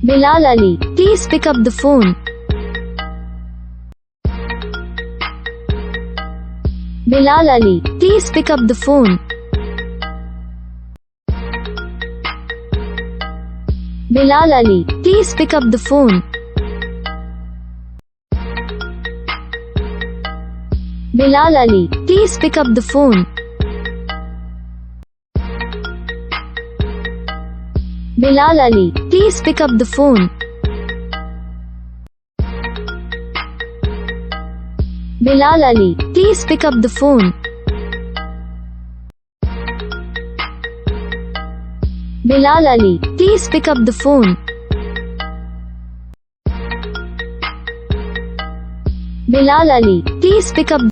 Bilal Ali, please pick up the phone. Bilal Ali, please pick up the phone. Bilal Ali, please pick up the phone. Bilal Ali, please pick up the phone. Bilal Ali, please pick up the phone. Bilal Ali, please pick up the phone. Bilal Ali, please pick up the phone. Bilal Ali, please pick up